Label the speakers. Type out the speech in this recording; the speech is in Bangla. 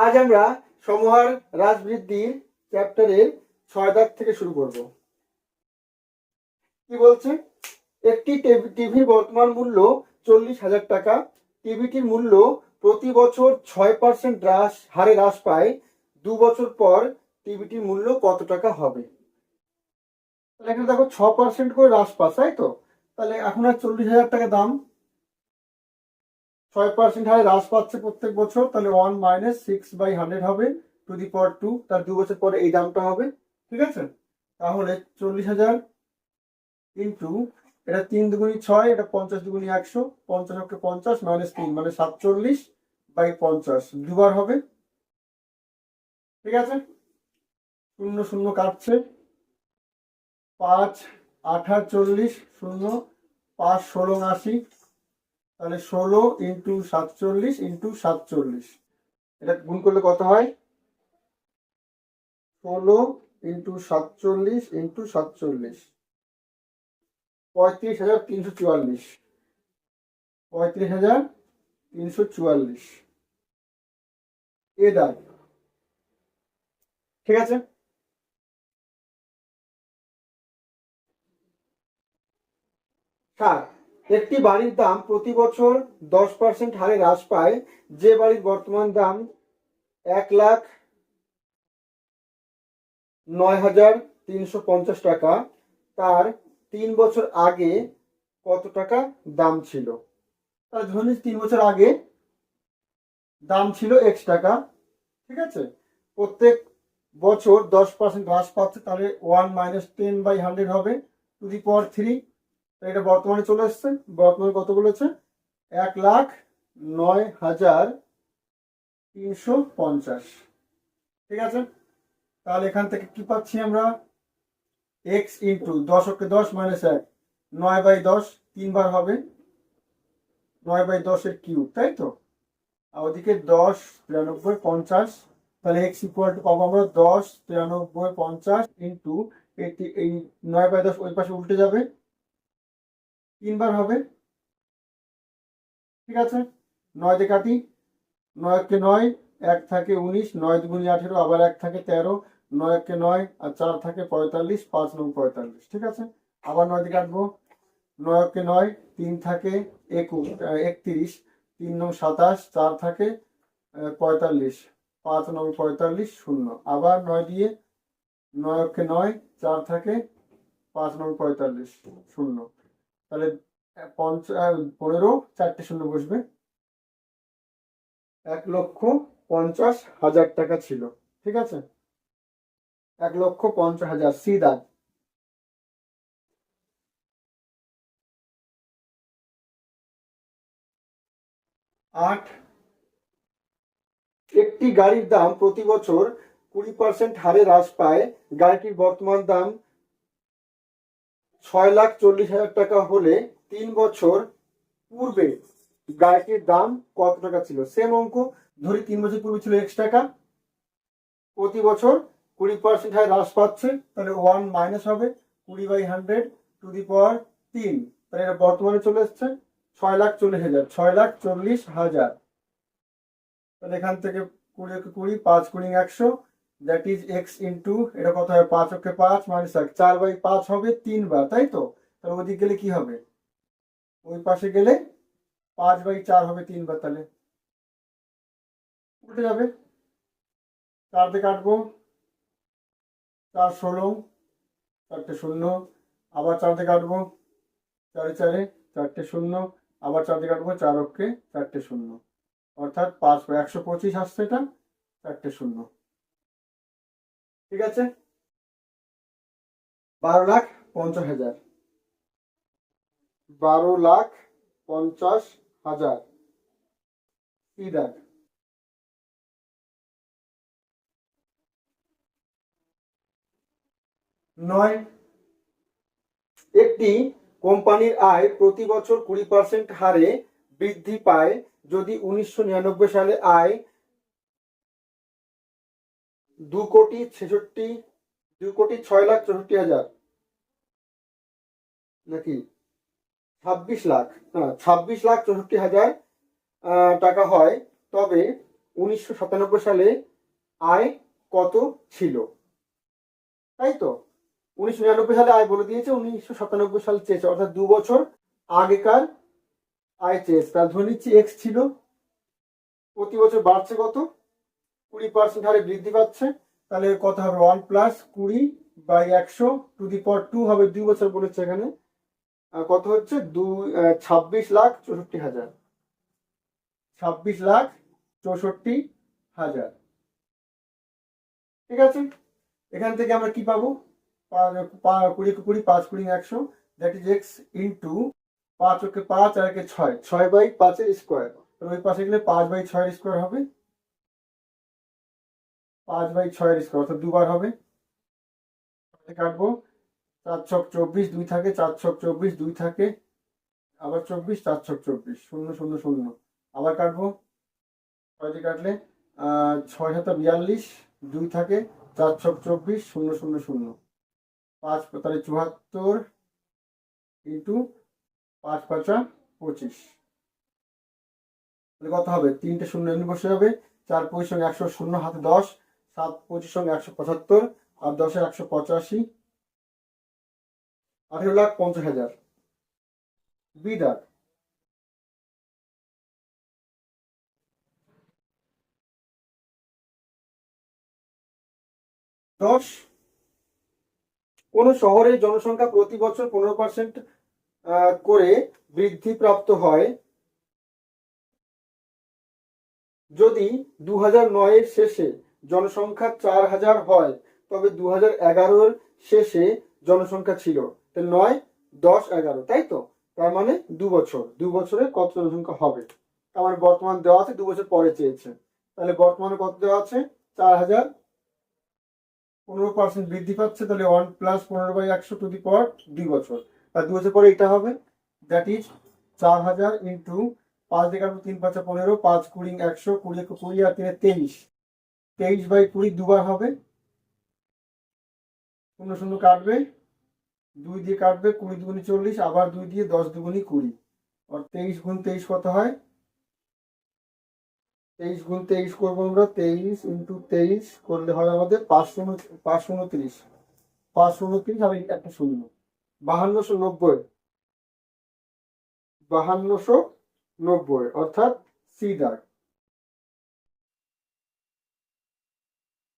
Speaker 1: আজ আমরা সমহার হ্রাস বৃদ্ধির চ্যাপ্টারের 6 দাগ থেকে শুরু করব। কি বলছে? একটি টিভির বর্তমান মূল্য 40,000 টাকা। টিভিটির মূল্য প্রতি বছর 6% হারে হ্রাস পায়। 2 বছর পর টিভিটির মূল্য কত টাকা হবে? তাহলে এখানে দেখো 6% করে হ্রাস পাচ্ছে, তাই তো? তাহলে এখন আর 40,000 টাকা দাম, 6% হারে হ্রাস পাচ্ছে প্রত্যেক বছর, তাহলে 1 - 6/100 হবে টু দি পাওয়ার 2। তার 2 বছর পরে এই দামটা হবে। ঠিক আছে, তাহলে 40,000 ইন্টু এটা 3 দুগুণি 6, এটা 50 দুগুণি 100, 50 কে 50 - 3 মানে 47/50 দুবার হবে। ঠিক আছে, 0 0 কাটছে, 5 8 40 0 5 16 80, তাহলে 16 ইন্টু 47 ইন্টু 47, এটা গুণ করলে কত হয়? 16 ইন্টু 47 ইন্টু 47, 35,344, 35,344 এ দাম। ঠিক আছে, একটি বাড়ির দাম প্রতি বছর 10% হারে হ্রাস পায়। যে বাড়ির বর্তমান দাম 1,09,350 টাকা, তার 3 বছর আগে কত টাকা দাম ছিল? তাহলে ধরুন 3 বছর আগে দাম ছিল x টাকা। ঠিক আছে, প্রত্যেক বছর 10% হ্রাস পাচ্ছে, তাহলে 1 - 10/100 হবে টু দি পাওয়ার 3। এটা বর্তমানে চলে এসছে, বর্তমানে কত বলেছে? 1,09,350। ঠিক আছে, তাহলে এখান থেকে কি পাচ্ছি আমরা? x ইন্টু 10 কে 10 - 1, 9/10 3বার হবে, 9/10 এর কিউব, তাই তো? আর ওদিকে 10 93 50, তাহলে x ইকুয়াল টু পাবো আমরা 10 93 50 ইন্টু এই 9/10 ওই পাশে উল্টে যাবে, 3বার হবে। ঠিক আছে, 9 দিয়ে কাটি, 9 কে 9, 1 থাকে 19, 9 দুগুণি 18, আবার 1 থাকে 13, 9 কে 9 আর 4 থাকে 45, 5 9 45। ঠিক আছে, আবার 9 দিয়ে কাটবো, 9 কে 9, 3 থাকে 31, 3 9 27, 4 থাকে 45, 5 9 45 0, আবার 9 দিয়ে, 9 কে 9, 4 থাকে 5 9 45 0, তাহলে 15 4টে শূন্য বসবে। 1,50,000 টাকা ছিল। ঠিক আছে, 1,50,000 সি দাগ। 8, একটি গাড়ির দাম প্রতি বছর 20% হারে হ্রাস পায়। গাড়িটির বর্তমান দাম 6,40,000 টাকা হলে 3 বছর পূর্বে গাড়িটির দাম কত টাকা ছিল? সেম অঙ্ক, ধরি 3 বছর পূর্বে ছিল x টাকা, প্রতি বছর 20% হারে হ্রাস পাচ্ছে, তাহলে 1 মাইনাস হবে 20/100 টু দি পাওয়ার 3, তাহলে এটা বর্তমানে চলে এসছে 6,40,000, 6,40,000। তাহলে এখান থেকে 20 কে 20, 5 × 100, দ্যাট ইজ x ইন্টু এটা কত হবে? 5 কে 5 - 1, 4/5 হবে 3বার, তাই তো? তাহলে ওদিক গেলে কি হবে? ওই পাশে গেলে 5/4 হবে 3বার, তাহলে উল্টে যাবে। 4 দিয়ে কাটবো, 4 16, 4টে শূন্য, আবার 4 দিয়ে কাটবো, 4 4, 4টে শূন্য, আবার 4 দিয়ে কাটবো, 4 কে 4টে শূন্য, অর্থাৎ 125 আসছে, এটা 4টে শূন্য। ঠিক আছে, 12,50,000, 12,50,000 কি দেখ। 9, একটি কোম্পানির আয় প্রতি বছর 20% হারে বৃদ্ধি পায় যদি 1999 সালে আয় 2,06,64,000 নাকি 26,00,000, 26,64,000 টাকা হয়, তবে 1997 সালে আয় কত ছিল, তাই তো? 1999 সালে আয় বলে দিয়েছে, 1997 সাল চেয়েছে, অর্থাৎ 2 বছর আগেকার আয় চেয়েছে। তার ধরে নিচ্ছি এক্স ছিল, প্রতি বছর বাড়ছে কত, 20% হারে বৃদ্ধি পাচ্ছে। তাহলে কত হবে, 1 প্লাস 20/100 হবে, 2 বছর বলেছে এখানে। কত হচ্ছে, 26,64,000, 26,64,000। ঠিক আছে, এখান থেকে আমরা কি পাবো, 20 5 20 100, দ্যাট ইজ এক্স ইন্টু 5 ওকে 5 আর একে 6, 6/5 স্কোয়ার। ওই পাশে গেলে 5/6 স্কোয়ার হবে, 5/6 স্কোয়ার, অর্থাৎ দুবার হবে। কাটবো, 4 ছক 24, 2 থাকে, 4 ছক 24, 2 থাকে, আবার 24, 4 ছক 24, 0 0 0, আবার কাটবো, 6 দিয়ে কাটলে 6 7 42, 2 থাকে, 4 ছক 24, 0 0 0, 5 তাহলে 74 ইন্টু 5 5 25, তাহলে কত হবে, 3টে শূন্য এমনি বসে যাবে, 4 25 সঙ্গে 100, 0 হাতে 10, 7 25 সঙ্গে 175, আর 10 185, 18,50,000। বিদার 10, কোন শহরের জনসংখ্যা প্রতি বছর 15% করে বৃদ্ধিপ্রাপ্ত হয় যদি 2009 শেষে জনসংখ্যা 4,000 হয়, তবে 2011 শেষে জনসংখ্যা ছিল, 9 10 11, তাই তো? তার মানে 2 বছর, 2 বছরে কত জনসংখ্যা হবে। তার মানে বর্তমান দেওয়া আছে, 2 বছর পরে চেয়েছে, তাহলে বর্তমানে কত দেওয়া আছে, 4,000, 15% বৃদ্ধি পাচ্ছে, তাহলে 1 প্লাস 15/100 2 বছর, আর 2 বছর পরে এটা হবে, দ্যাট ইজ 4,000 ইন্টু 5 দিয়ে কাটবো, 3 5 15, 5 20 100, 20 20 আর 3 23, 23/20 দুবার হবে, 0 0 কাটবে, 2 দিয়ে কাটবে, 20 দুগুনি 40, আবার 2 দিয়ে 10 দুগুনি 20, আর 23 গুণ 23 কত হয়, 23 গুণ 23 করবো আমরা, 23 ইন্টু 23 করলে হয় আমাদের 529, 529 আর একটা শূন্য, 5290, অর্থাৎ সি দাগ।